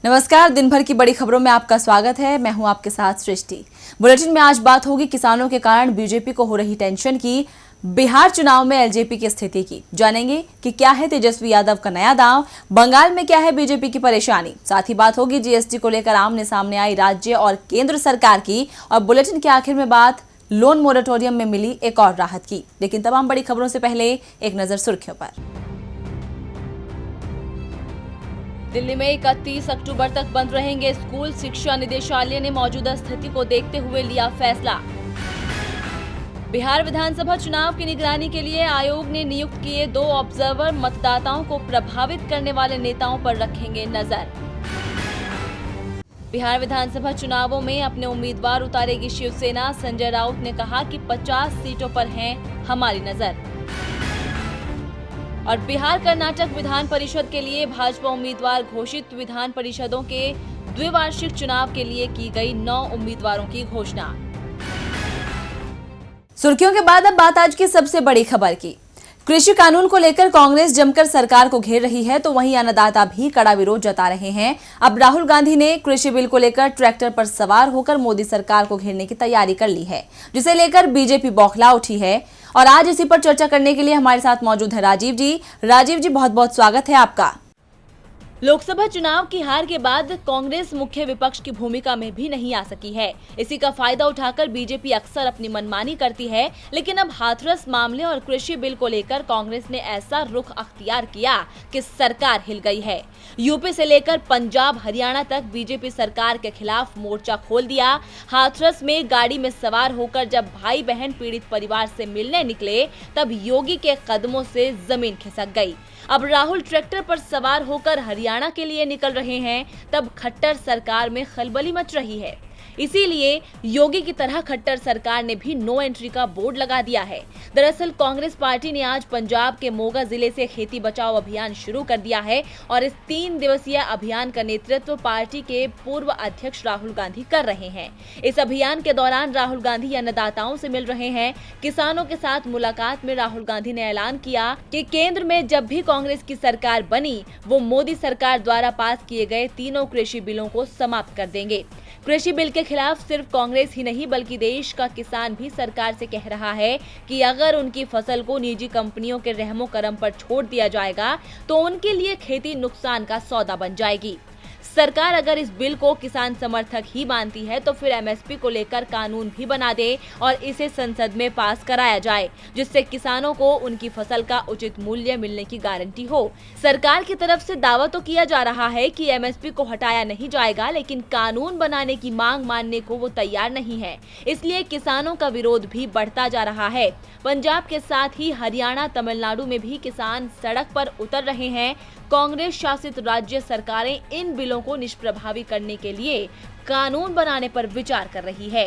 नमस्कार, दिन भर की बड़ी खबरों में आपका स्वागत है। मैं हूं आपके साथ सृष्टि। बुलेटिन में आज बात होगी किसानों के कारण बीजेपी को हो रही टेंशन की, बिहार चुनाव में एलजेपी की स्थिति की। जानेंगे कि क्या है तेजस्वी यादव का नया दांव, बंगाल में क्या है बीजेपी की परेशानी। साथ ही बात होगी जीएसटी को लेकर आमने सामने आई राज्य और केंद्र सरकार की, और बुलेटिन के आखिर में बात लोन मोरेटोरियम में मिली एक और राहत की। लेकिन तमाम बड़ी खबरों से पहले एक नजर सुर्खियों पर। दिल्ली में 31 अक्टूबर तक बंद रहेंगे स्कूल। शिक्षा निदेशालय ने मौजूदा स्थिति को देखते हुए लिया फैसला। बिहार विधानसभा चुनाव की निगरानी के लिए आयोग ने नियुक्त किए 2 ऑब्जर्वर। मतदाताओं को प्रभावित करने वाले नेताओं पर रखेंगे नजर। बिहार विधानसभा चुनावों में अपने उम्मीदवार उतारेगी शिवसेना। संजय राउत ने कहा कि 50 सीटों पर है हमारी नजर। और बिहार कर्नाटक विधान परिषद के लिए भाजपा उम्मीदवार घोषित। विधान परिषदों के द्विवार्षिक चुनाव के लिए की गई 9 उम्मीदवारों की घोषणा। सुर्खियों के बाद अब बात आज की सबसे बड़ी खबर की। कृषि कानून को लेकर कांग्रेस जमकर सरकार को घेर रही है, तो वहीं अन्नदाता भी कड़ा विरोध जता रहे हैं। अब राहुल गांधी ने कृषि बिल को लेकर ट्रैक्टर पर सवार होकर मोदी सरकार को घेरने की तैयारी कर ली है, जिसे लेकर बीजेपी बौखला उठी है। और आज इसी पर चर्चा करने के लिए हमारे साथ मौजूद है राजीव जी। राजीव जी, बहुत बहुत स्वागत है आपका। लोकसभा चुनाव की हार के बाद कांग्रेस मुख्य विपक्ष की भूमिका में भी नहीं आ सकी है। इसी का फायदा उठाकर बीजेपी अक्सर अपनी मनमानी करती है, लेकिन अब हाथरस मामले और कृषि बिल को लेकर कांग्रेस ने ऐसा रुख अख्तियार किया कि सरकार हिल गई है। यूपी से लेकर पंजाब हरियाणा तक बीजेपी सरकार के खिलाफ मोर्चा खोल दिया। हाथरस में गाड़ी में सवार होकर जब भाई बहन पीड़ित परिवार से मिलने निकले, तब योगी के कदमों से जमीन खिसक गई। अब राहुल ट्रैक्टर पर सवार होकर हरियाणा के लिए निकल रहे हैं, तब खट्टर सरकार में खलबली मच रही है। इसीलिए योगी की तरह खट्टर सरकार ने भी नो एंट्री का बोर्ड लगा दिया है। दरअसल कांग्रेस पार्टी ने आज पंजाब के मोगा जिले से खेती बचाओ अभियान शुरू कर दिया है, और इस 3 दिवसीय अभियान का नेतृत्व पार्टी के पूर्व अध्यक्ष राहुल गांधी कर रहे हैं। इस अभियान के दौरान राहुल गांधी अन्नदाताओं से मिल रहे हैं। किसानों के साथ मुलाकात में राहुल गांधी ने ऐलान किया कि केंद्र में जब भी कांग्रेस की सरकार बनी, वो मोदी सरकार द्वारा पास किए गए तीनों कृषि बिलों को समाप्त कर देंगे। कृषि बिल के खिलाफ सिर्फ कांग्रेस ही नहीं, बल्कि देश का किसान भी सरकार से कह रहा है कि अगर उनकी फसल को निजी कंपनियों के रहमो करम पर छोड़ दिया जाएगा, तो उनके लिए खेती नुकसान का सौदा बन जाएगी। सरकार अगर इस बिल को किसान समर्थक ही मानती है, तो फिर एमएसपी को लेकर कानून भी बना दे और इसे संसद में पास कराया जाए, जिससे किसानों को उनकी फसल का उचित मूल्य मिलने की गारंटी हो। सरकार की तरफ से दावा तो किया जा रहा है कि एमएसपी को हटाया नहीं जाएगा, लेकिन कानून बनाने की मांग मानने को वो तैयार नहीं है। इसलिए किसानों का विरोध भी बढ़ता जा रहा है। पंजाब के साथ ही हरियाणा, तमिलनाडु में भी किसान सड़क पर उतर रहे हैं। कांग्रेस शासित राज्य सरकारें इन बिलों को निष्प्रभावी करने के लिए कानून बनाने पर विचार कर रही है।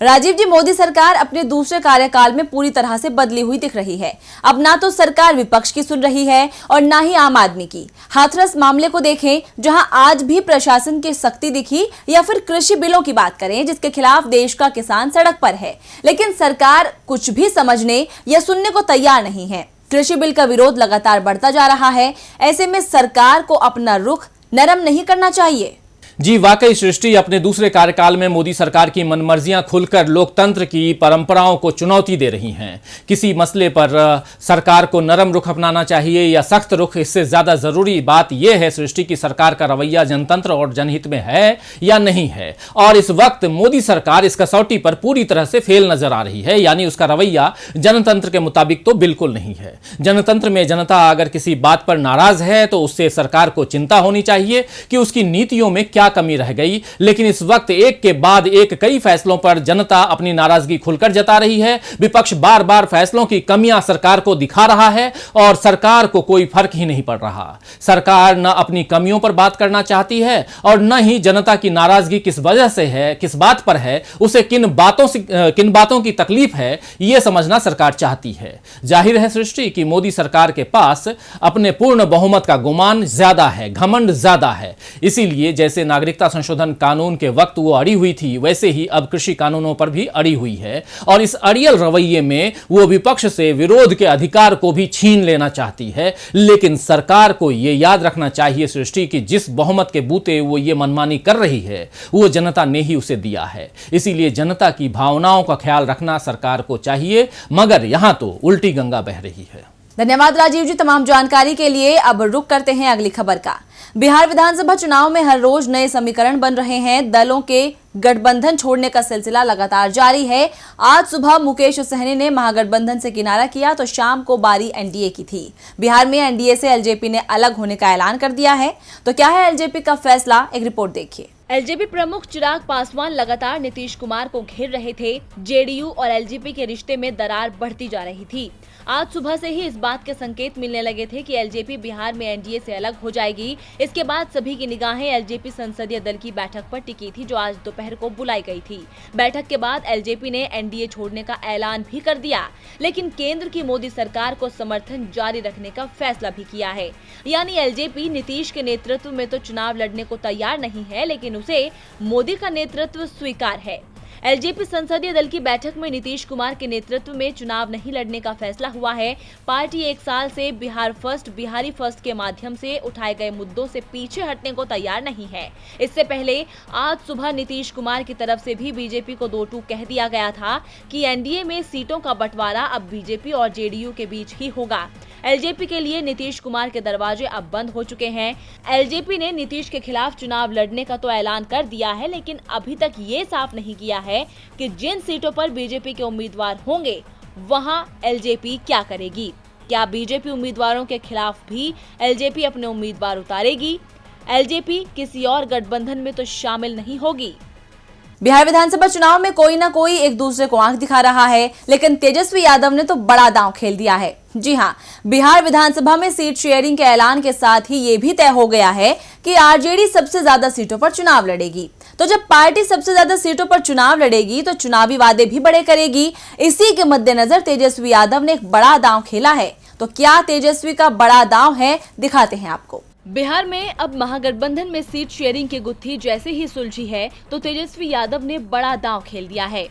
राजीव जी, मोदी सरकार अपने दूसरे कार्यकाल में पूरी तरह से बदली हुई दिख रही है। अब ना तो सरकार विपक्ष की सुन रही है और ना ही आम आदमी की। हाथरस मामले को देखें, जहां आज भी प्रशासन की सख्ती दिखी, या फिर कृषि बिलों की बात करें जिसके खिलाफ देश का किसान सड़क पर है, लेकिन सरकार कुछ भी समझने या सुनने को तैयार नहीं है। कृषि बिल का विरोध लगातार बढ़ता जा रहा है। ऐसे में सरकार को अपना रुख नरम नहीं करना चाहिए। जी वाकई सृष्टि, अपने दूसरे कार्यकाल में मोदी सरकार की मनमर्जियां खुलकर लोकतंत्र की परंपराओं को चुनौती दे रही हैं। किसी मसले पर सरकार को नरम रुख अपनाना चाहिए या सख्त रुख, इससे ज्यादा जरूरी बात यह है सृष्टि की सरकार का रवैया जनतंत्र और जनहित में है या नहीं है। और इस वक्त मोदी सरकार इस कसौटी पर पूरी तरह से फेल नजर आ रही है, यानी उसका रवैया जनतंत्र के मुताबिक तो बिल्कुल नहीं है। जनतंत्र में जनता अगर किसी बात पर नाराज है, तो उससे सरकार को चिंता होनी चाहिए कि उसकी नीतियों में क्या कमी रह गई। लेकिन इस वक्त एक के बाद एक कई फैसलों पर जनता अपनी नाराजगी खुलकर जता रही है। विपक्ष बार बार फैसलों की कमियां सरकार को दिखा रहा है और सरकार को कोई फर्क ही नहीं पड़ रहा। सरकार न अपनी कमियों पर बात करना चाहती है और न ही जनता की नाराजगी किस वजह से है, किस बात पर है, उसे किन बातों की तकलीफ है, यह समझना सरकार चाहती है। जाहिर है सृष्टि कि मोदी सरकार के पास अपने पूर्ण बहुमत का गुमान ज्यादा है, घमंड ज्यादा है। इसीलिए जैसे नागरिकता संशोधन कानून के वक्त वो अड़ी हुई थी, वैसे ही अब कृषि कानूनों पर भी अड़ी हुई है और इस अड़ियल रवैये में वो विपक्ष से विरोध के अधिकार को भी छीन लेना चाहती है। लेकिन सरकार को ये याद रखना चाहिए सृष्टि की जिस बहुमत के बूते वो ये मनमानी कर रही है वो जनता ने ही उसे दिया है। इसीलिए जनता की भावनाओं का ख्याल रखना सरकार को चाहिए, मगर यहां तो उल्टी गंगा बह रही है। धन्यवाद राजीव जी तमाम जानकारी के लिए। अब रुक करते हैं अगली खबर का। बिहार विधानसभा चुनाव में हर रोज नए समीकरण बन रहे हैं। दलों के गठबंधन छोड़ने का सिलसिला लगातार जारी है। आज सुबह मुकेश सहनी ने महागठबंधन से किनारा किया तो शाम को बारी एनडीए की थी। बिहार में एनडीए से एलजेपी ने अलग होने का ऐलान कर दिया है। तो क्या है एलजेपी का फैसला, एक रिपोर्ट देखिए। एलजेपी प्रमुख चिराग पासवान लगातार नीतीश कुमार को घेर रहे थे। जेडीयू और एलजेपी के रिश्ते में दरार बढ़ती जा रही थी। आज सुबह से ही इस बात के संकेत मिलने लगे थे कि एलजेपी बिहार में एनडीए से अलग हो जाएगी। इसके बाद सभी की निगाहें एलजेपी संसदीय दल की बैठक पर टिकी थी जो आज दोपहर को बुलाई गई थी। बैठक के बाद एलजेपी ने एनडीए छोड़ने का ऐलान भी कर दिया, लेकिन केंद्र की मोदी सरकार को समर्थन जारी रखने का फैसला भी किया है। यानी एलजेपी नीतीश के नेतृत्व में तो चुनाव लड़ने को तैयार नहीं है, लेकिन उसे मोदी का नेतृत्व स्वीकार है। एलजेपी संसदीय दल की बैठक में नीतीश कुमार के नेतृत्व में चुनाव नहीं लड़ने का फैसला हुआ है। पार्टी एक साल से बिहार फर्स्ट, बिहारी फर्स्ट के माध्यम से उठाए गए मुद्दों से पीछे हटने को तैयार नहीं है। इससे पहले आज सुबह नीतीश कुमार की तरफ से भी बीजेपी को दो टूक कह दिया गया था कि एनडीए में सीटों का बंटवारा अब बीजेपी और जेडीयू के बीच ही होगा। एलजेपी के लिए नीतीश कुमार के दरवाजे अब बंद हो चुके हैं। एलजेपी ने नीतीश के खिलाफ चुनाव लड़ने का तो ऐलान कर दिया है, लेकिन अभी तक ये साफ नहीं किया है कि जिन सीटों पर बीजेपी के उम्मीदवार होंगे वहां एलजेपी क्या करेगी। क्या बीजेपी उम्मीदवारों के खिलाफ भी एलजेपी अपने उम्मीदवार उतारेगी? एलजेपी किसी और गठबंधन में तो शामिल नहीं होगी। बिहार विधानसभा चुनाव में कोई ना कोई एक दूसरे को आंख दिखा रहा है, लेकिन तेजस्वी यादव ने तो बड़ा दांव खेल दिया है। जी हां, बिहार विधानसभा में सीट शेयरिंग के ऐलान के साथ ही ये भी तय हो गया है कि आरजेडी सबसे ज्यादा सीटों पर चुनाव लड़ेगी। तो जब पार्टी सबसे ज्यादा सीटों पर चुनाव लड़ेगी तो चुनावी वादे भी बड़े करेगी। इसी के मद्देनजर तेजस्वी यादव ने एक बड़ा दांव खेला है। तो क्या तेजस्वी का बड़ा दांव है, दिखाते हैं आपको। बिहार में अब महागठबंधन में सीट शेयरिंग की गुत्थी जैसे ही सुलझी है तो तेजस्वी यादव ने बड़ा दांव खेल दिया है।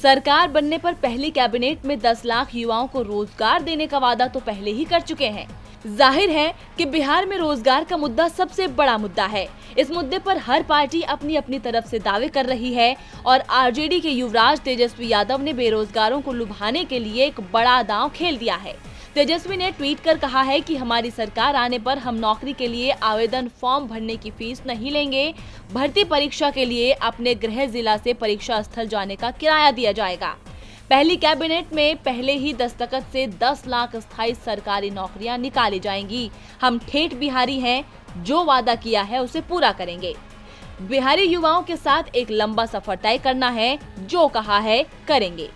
सरकार बनने पर पहली कैबिनेट में 10 लाख युवाओं को रोजगार देने का वादा तो पहले ही कर चुके हैं। जाहिर है कि बिहार में रोजगार का मुद्दा सबसे बड़ा मुद्दा है। इस मुद्दे पर हर पार्टी अपनी अपनी तरफ से दावे कर रही है और आरजेडी के युवराज तेजस्वी यादव ने बेरोजगारों को लुभाने के लिए एक बड़ा दांव खेल दिया है। तेजस्वी ने ट्वीट कर कहा है कि हमारी सरकार आने पर हम नौकरी के लिए आवेदन फॉर्म भरने की फीस नहीं लेंगे। भर्ती परीक्षा के लिए अपने गृह जिला से परीक्षा स्थल जाने का किराया दिया जाएगा। पहली कैबिनेट में पहले ही दस्तखत से 10 लाख स्थायी सरकारी नौकरियां निकाली जाएंगी। हम ठेठ बिहारी हैं, जो वादा किया है उसे पूरा करेंगे। बिहारी युवाओं के साथ एक लंबा सफर तय करना है, जो कहा है करेंगे।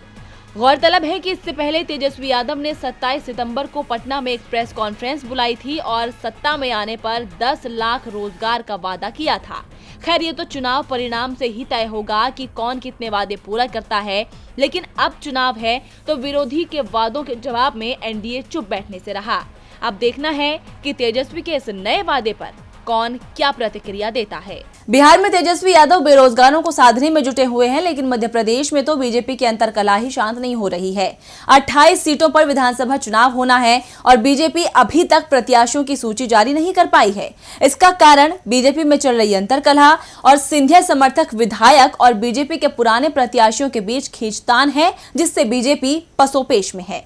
गौरतलब है कि इससे पहले तेजस्वी यादव ने 27 सितंबर को पटना में एक प्रेस कॉन्फ्रेंस बुलाई थी और सत्ता में आने पर 10 लाख रोजगार का वादा किया था। खैर, ये तो चुनाव परिणाम से ही तय होगा कि कौन कितने वादे पूरा करता है, लेकिन अब चुनाव है तो विरोधी के वादों के जवाब में एनडीए चुप बैठने से रहा। अब देखना है कि तेजस्वी के इस नए वादे पर कौन क्या प्रतिक्रिया देता है। बिहार में तेजस्वी यादव बेरोजगारों को साधने में जुटे हुए हैं, लेकिन मध्य प्रदेश में तो बीजेपी की अंतरकलह ही शांत नहीं हो रही है। 28 सीटों पर विधानसभा चुनाव होना है और बीजेपी अभी तक प्रत्याशियों की सूची जारी नहीं कर पाई है। इसका कारण बीजेपी में चल रही अंतरकलह और सिंधिया समर्थक विधायक और बीजेपी के पुराने प्रत्याशियों के बीच खींचतान है, जिससे बीजेपी पसोपेश में है।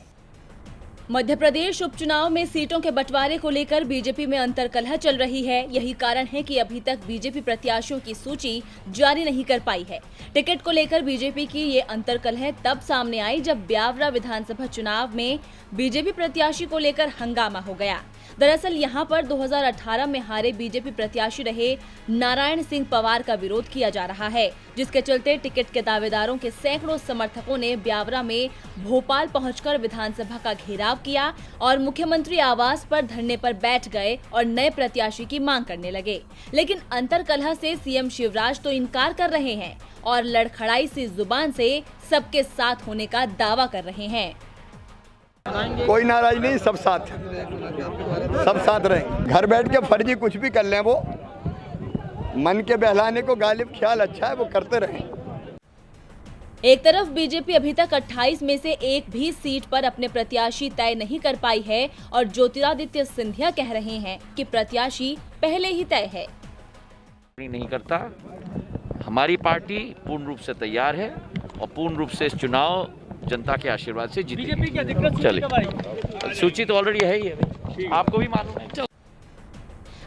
मध्य प्रदेश उपचुनाव में सीटों के बंटवारे को लेकर बीजेपी में अंतरकलह चल रही है। यही कारण है कि अभी तक बीजेपी प्रत्याशियों की सूची जारी नहीं कर पाई है। टिकट को लेकर बीजेपी की ये अंतरकलह तब सामने आई जब ब्यावरा विधानसभा चुनाव में बीजेपी प्रत्याशी को लेकर हंगामा हो गया। दरअसल यहां पर 2018 में हारे बीजेपी प्रत्याशी रहे नारायण सिंह पवार का विरोध किया जा रहा है, जिसके चलते टिकट के दावेदारों के सैकड़ों समर्थकों ने ब्यावरा में भोपाल पहुंचकर विधानसभा का घेराव किया और मुख्यमंत्री आवास पर धरने पर बैठ गए और नए प्रत्याशी की मांग करने लगे। लेकिन अंतरकलह से सीएम शिवराज तो इनकार कर रहे हैं और लड़खड़ाई सी जुबान से सबके साथ होने का दावा कर रहे हैं। कोई नाराज नहीं, सब साथ रहे। घर बैठ के फर्जी कुछ भी कर लें वो, मन के बहलाने को गालिब ख्याल अच्छा है, वो करते रहें। एक तरफ बीजेपी अभी तक 28 में से एक भी सीट पर अपने प्रत्याशी तय नहीं कर पाई है और ज्योतिरादित्य सिंधिया कह रहे हैं कि प्रत्याशी पहले ही तय है। नहीं करता, हमारी पार्टी पूर्ण रूप से तैयार है और पूर्ण रूप से इस चुनाव जनता के आशीर्वाद से जीतेगी। चलिए, सूची तो ऑलरेडी है ही है, आपको भी मालूम है।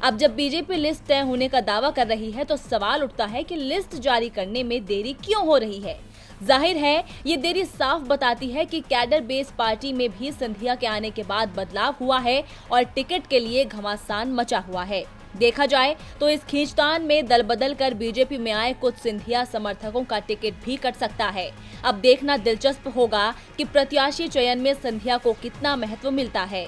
अब जब बीजेपी लिस्ट तय होने का दावा कर रही है तो सवाल उठता है कि लिस्ट जारी करने में देरी क्यों हो रही है। जाहिर है ये देरी साफ बताती है कि कैडर बेस पार्टी में भी सिंधिया के आने के बाद बदलाव हुआ है और टिकट के लिए घमासान मचा हुआ है। देखा जाए तो इस खींचतान में दल बदल कर बीजेपी में आए कुछ सिंधिया समर्थकों का टिकट भी कट सकता है। अब देखना दिलचस्प होगा कि प्रत्याशी चयन में सिंधिया को कितना महत्व मिलता है।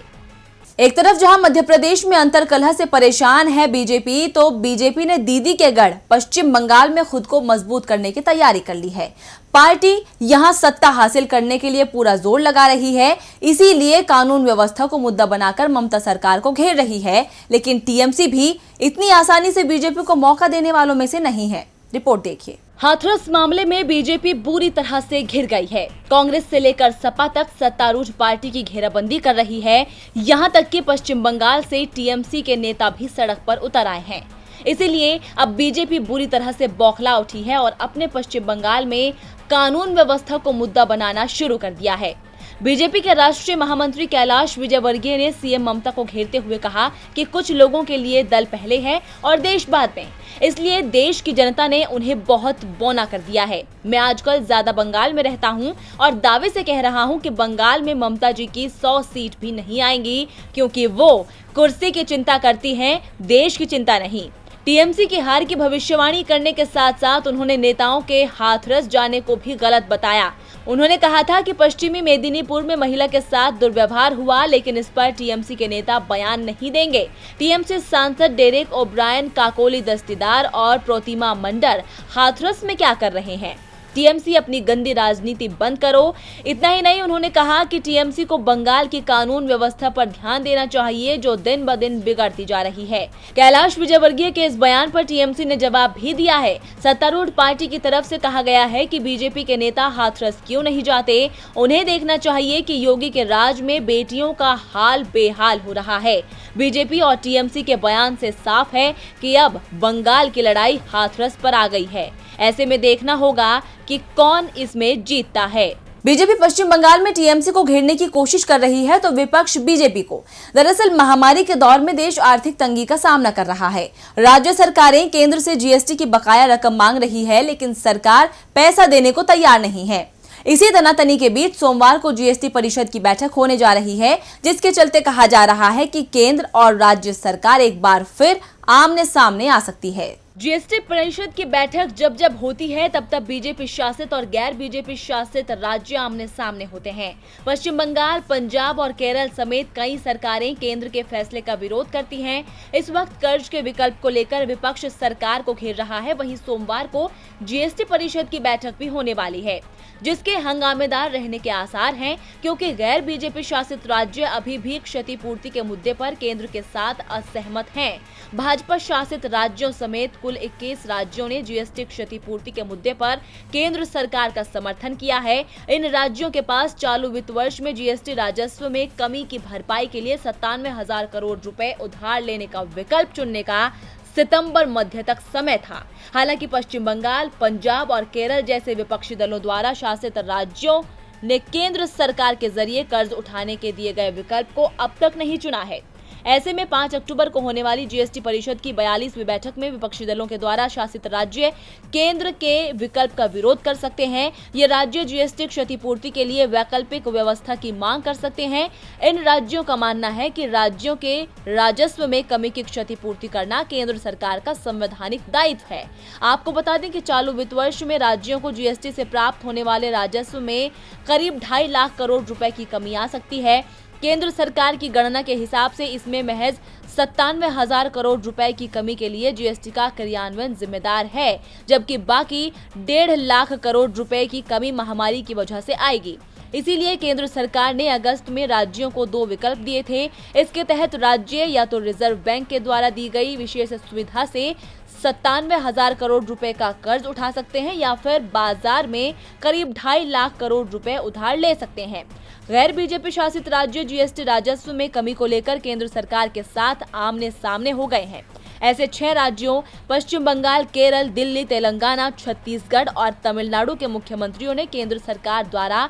एक तरफ जहां मध्य प्रदेश में अंतर्कलह से परेशान है बीजेपी, तो बीजेपी ने दीदी के गढ़ पश्चिम बंगाल में खुद को मजबूत करने की तैयारी कर ली है। पार्टी यहां सत्ता हासिल करने के लिए पूरा जोर लगा रही है, इसीलिए कानून व्यवस्था को मुद्दा बनाकर ममता सरकार को घेर रही है। लेकिन टीएमसी भी इतनी आसानी से बीजेपी को मौका देने वालों में से नहीं है। रिपोर्ट देखिए। हाथरस मामले में बीजेपी बुरी तरह से घिर गई है। कांग्रेस से लेकर सपा तक सत्तारूढ़ पार्टी की घेराबंदी कर रही है। यहां तक कि पश्चिम बंगाल से टीएमसी के नेता भी सड़क पर उतर आए हैं। इसीलिए अब बीजेपी बुरी तरह से बौखला उठी है और अपने पश्चिम बंगाल में कानून व्यवस्था को मुद्दा बनाना शुरू कर दिया है। बीजेपी के राष्ट्रीय महामंत्री कैलाश विजयवर्गीय ने सीएम ममता को घेरते हुए कहा कि कुछ लोगों के लिए दल पहले है और देश बाद में, इसलिए देश की जनता ने उन्हें बहुत बौना कर दिया है। मैं आजकल ज्यादा बंगाल में रहता हूं और दावे से कह रहा हूं कि बंगाल में ममता जी की 100 सीट भी नहीं आएंगी, क्योंकि वो कुर्सी की चिंता करती हैं, देश की चिंता नहीं। टीएमसी की हार की भविष्यवाणी करने के साथ साथ उन्होंने नेताओं के हाथरस जाने को भी गलत बताया। उन्होंने कहा था कि पश्चिमी मेदिनीपुर में महिला के साथ दुर्व्यवहार हुआ, लेकिन इस पर टीएमसी के नेता बयान नहीं देंगे। टीएमसी सांसद डेरेक ओब्रायन, काकोली दस्तीदार और प्रोतिमा मंडर हाथरस में क्या कर रहे हैं? टीएमसी अपनी गंदी राजनीति बंद करो। इतना ही नहीं, उन्होंने कहा कि टीएमसी को बंगाल की कानून व्यवस्था पर ध्यान देना चाहिए, जो दिन ब दिन बिगड़ती जा रही है। कैलाश विजयवर्गीय के इस बयान पर टीएमसी ने जवाब भी दिया है। सत्तारूढ़ पार्टी की तरफ से कहा गया है कि बीजेपी के नेता हाथरस क्यों नहीं जाते। उन्हें देखना चाहिए कि योगी के राज में बेटियों का हाल बेहाल हो रहा है। बीजेपी और टीएमसी के बयान से साफ है कि अब बंगाल की लड़ाई हाथरस पर आ गई है। ऐसे में देखना होगा कि कौन इसमें जीतता है। बीजेपी पश्चिम बंगाल में टीएमसी को घेरने की कोशिश कर रही है तो विपक्ष बीजेपी को। दरअसल महामारी के दौर में देश आर्थिक तंगी का सामना कर रहा है। राज्य सरकारें केंद्र से जीएसटी की बकाया रकम मांग रही है, लेकिन सरकार पैसा देने को तैयार नहीं है। इसी तनातनी के बीच सोमवार को जीएसटी परिषद की बैठक होने जा रही है, जिसके चलते कहा जा रहा है कि केंद्र और राज्य सरकार एक बार फिर आमने सामने आ सकती है। जीएसटी परिषद की बैठक जब होती है तब बीजेपी शासित और गैर बीजेपी शासित राज्य आमने सामने होते हैं। पश्चिम बंगाल, पंजाब और केरल समेत कई सरकारें केंद्र के फैसले का विरोध करती हैं। इस वक्त कर्ज के विकल्प को लेकर विपक्ष सरकार को घेर रहा है। वहीं सोमवार को जीएसटी परिषद की बैठक भी होने वाली है, जिसके हंगामेदार रहने के आसार हैं, क्योंकि गैर बीजेपी शासित राज्य अभी भी क्षतिपूर्ति के मुद्दे पर केंद्र के साथ असहमत हैं। भाजपा शासित राज्यों समेत कुल 21 राज्यों ने जीएसटी क्षतिपूर्ति के मुद्दे पर केंद्र सरकार का समर्थन किया है। इन राज्यों के पास चालू वित्त वर्ष में जीएसटी राजस्व में कमी की भरपाई के लिए 97,000 करोड़ रुपए उधार लेने का विकल्प चुनने का सितंबर मध्य तक समय था। हालांकि पश्चिम बंगाल, पंजाब और केरल जैसे विपक्षी दलों द्वारा शासित राज्यों ने केंद्र सरकार के जरिए कर्ज उठाने के दिए गए विकल्प को अब तक नहीं चुना है। ऐसे में 5 अक्टूबर को होने वाली जीएसटी परिषद की 42वीं बैठक में विपक्षी दलों के द्वारा शासित राज्य केंद्र के विकल्प का विरोध कर सकते हैं। ये राज्य जीएसटी क्षतिपूर्ति के लिए वैकल्पिक व्यवस्था की मांग कर सकते हैं। इन राज्यों का मानना है कि राज्यों के राजस्व में कमी की क्षतिपूर्ति करना केंद्र सरकार का संवैधानिक दायित्व है। आपको बता दें कि चालू वित्त वर्ष में राज्यों को जीएसटी से प्राप्त होने वाले राजस्व में करीब 2.5 लाख करोड़ रुपए की कमी आ सकती है। केंद्र सरकार की गणना के हिसाब से इसमें महज 97,000 करोड़ रुपए की कमी के लिए जीएसटी का क्रियान्वयन जिम्मेदार है, जबकि बाकी 1.5 लाख करोड़ रुपए की कमी महामारी की वजह से आएगी। इसीलिए केंद्र सरकार ने अगस्त में राज्यों को 2 विकल्प दिए थे। इसके तहत राज्य या तो रिजर्व बैंक के द्वारा दी गई विशेष सुविधा से 97,000 करोड़ रुपए का कर्ज उठा सकते हैं या फिर बाजार में करीब 2.5 लाख करोड़ रुपए उधार ले सकते हैं। गैर बीजेपी शासित राज्य जीएसटी राजस्व में कमी को लेकर केंद्र सरकार के साथ आमने सामने हो गए हैं। ऐसे 6 राज्यों पश्चिम बंगाल, केरल, दिल्ली, तेलंगाना, छत्तीसगढ़ और तमिलनाडु के मुख्यमंत्रियों ने केंद्र सरकार द्वारा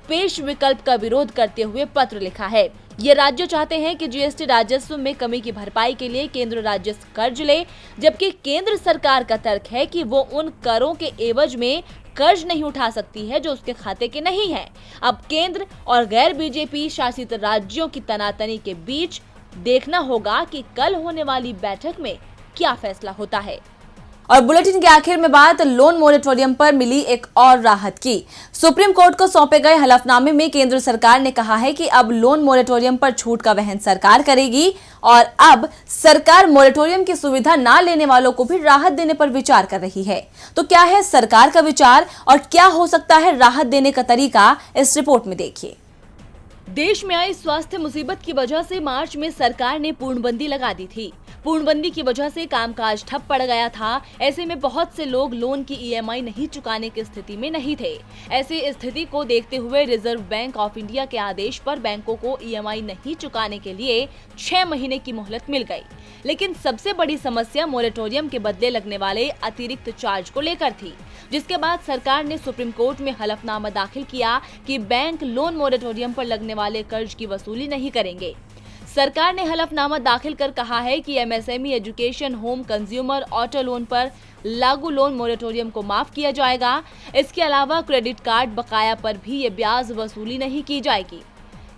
पेश विकल्प का विरोध करते हुए पत्र लिखा है। ये राज्य चाहते हैं कि जीएसटी राजस्व में कमी की भरपाई के लिए केंद्र राज्य कर्ज ले, जबकि केंद्र सरकार का तर्क है कि वो उन करों के एवज में कर्ज नहीं उठा सकती है जो उसके खाते के नहीं है। अब केंद्र और गैर बीजेपी शासित राज्यों की तनातनी के बीच देखना होगा कि कल होने वाली बैठक में क्या फैसला होता है। और बुलेटिन के आखिर में बात लोन मोरेटोरियम पर मिली एक और राहत की। सुप्रीम कोर्ट को सौंपे गए हलफनामे में केंद्र सरकार ने कहा है कि अब लोन मोरेटोरियम पर छूट का वहन सरकार करेगी और अब सरकार मोरेटोरियम की सुविधा ना लेने वालों को भी राहत देने पर विचार कर रही है। तो क्या है सरकार का विचार और क्या हो सकता है राहत देने का तरीका, इस रिपोर्ट में देखिए। देश में आई स्वास्थ्य मुसीबत की वजह से मार्च में सरकार ने पूर्णबंदी लगा दी थी। पूर्णबंदी की वजह से कामकाज ठप पड़ गया था। ऐसे में बहुत से लोग लोन की ईएमआई नहीं चुकाने की स्थिति में नहीं थे। ऐसी स्थिति को देखते हुए रिजर्व बैंक ऑफ इंडिया के आदेश पर बैंकों को ईएमआई नहीं चुकाने के लिए 6 महीने की मोहलत मिल गई। लेकिन सबसे बड़ी समस्या मोरेटोरियम के बदले लगने वाले अतिरिक्त चार्ज को लेकर थी, जिसके बाद सरकार ने सुप्रीम कोर्ट में हलफनामा दाखिल किया कि बैंक लोन मोरेटोरियम पर लगने वाले कर्ज की वसूली नहीं करेंगे। सरकार ने हलफनामा दाखिल कर कहा है कि MSME, education, home, consumer, auto loan पर लागू लोन मोरेटोरियम को माफ किया जाएगा। इसके अलावा क्रेडिट कार्ड बकाया पर भी ये ब्याज वसूली नहीं की जाएगी।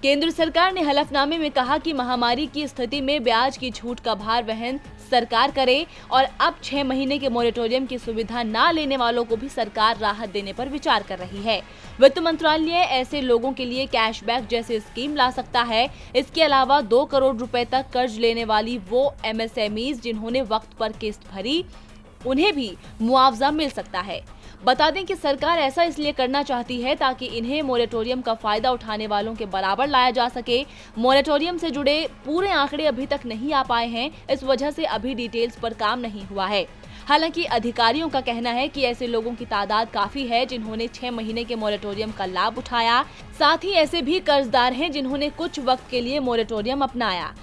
केंद्र सरकार ने हलफनामे में कहा कि महामारी की स्थिति में ब्याज की छूट का भार वहन सरकार करे और अब 6 महीने के मोरेटोरियम की सुविधा ना लेने वालों को भी सरकार राहत देने पर विचार कर रही है। वित्त मंत्रालय ऐसे लोगों के लिए कैशबैक जैसी स्कीम ला सकता है। इसके अलावा 2 करोड़ रुपए तक कर्ज लेने वाली वो एमएसएमईज जिन्होंने वक्त पर किस्त भरी, उन्हें भी मुआवजा मिल सकता है। बता दें कि सरकार ऐसा इसलिए करना चाहती है ताकि इन्हें मोरेटोरियम का फायदा उठाने वालों के बराबर लाया जा सके। मोरेटोरियम से जुड़े पूरे आंकड़े अभी तक नहीं आ पाए हैं, इस वजह से अभी डिटेल्स पर काम नहीं हुआ है। हालांकि अधिकारियों का कहना है कि ऐसे लोगों की तादाद काफी है जिन्होंने 6 महीने के मोरेटोरियम का लाभ उठाया। साथ ही ऐसे भी कर्जदार हैं जिन्होंने कुछ वक्त के लिए मोरेटोरियम अपनाया,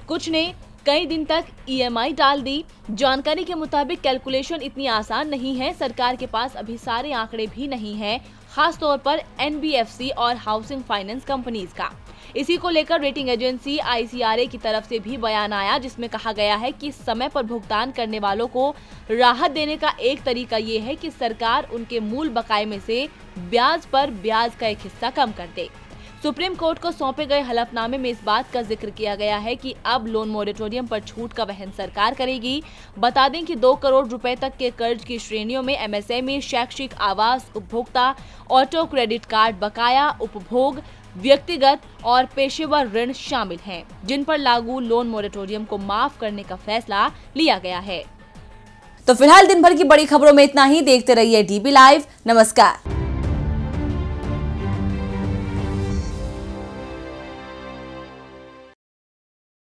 कुछ ने कई दिन तक ईएमआई डाल दी। जानकारी के मुताबिक कैलकुलेशन इतनी आसान नहीं है। सरकार के पास अभी सारे आंकड़े भी नहीं है, खास तौर पर एनबीएफसी और हाउसिंग फाइनेंस कंपनीज का। इसी को लेकर रेटिंग एजेंसी आईसीआरए की तरफ से भी बयान आया, जिसमें कहा गया है कि समय पर भुगतान करने वालों को राहत देने का एक तरीका ये है कि सरकार उनके मूल बकाये में से ब्याज पर ब्याज का एक हिस्सा कम कर दे। सुप्रीम कोर्ट को सौंपे गए हलफनामे में इस बात का जिक्र किया गया है कि अब लोन मोरेटोरियम पर छूट का वहन सरकार करेगी। बता दें कि 2 करोड़ रुपए तक के कर्ज की श्रेणियों में एमएसएमई, शैक्षिक, आवास, उपभोक्ता, ऑटो, क्रेडिट कार्ड बकाया, उपभोग, व्यक्तिगत और पेशेवर ऋण शामिल हैं, जिन पर लागू लोन मोरेटोरियम को माफ करने का फैसला लिया गया है। तो फिलहाल दिन भर की बड़ी खबरों में इतना ही। देखते रहिए डीबी लाइव। नमस्कार।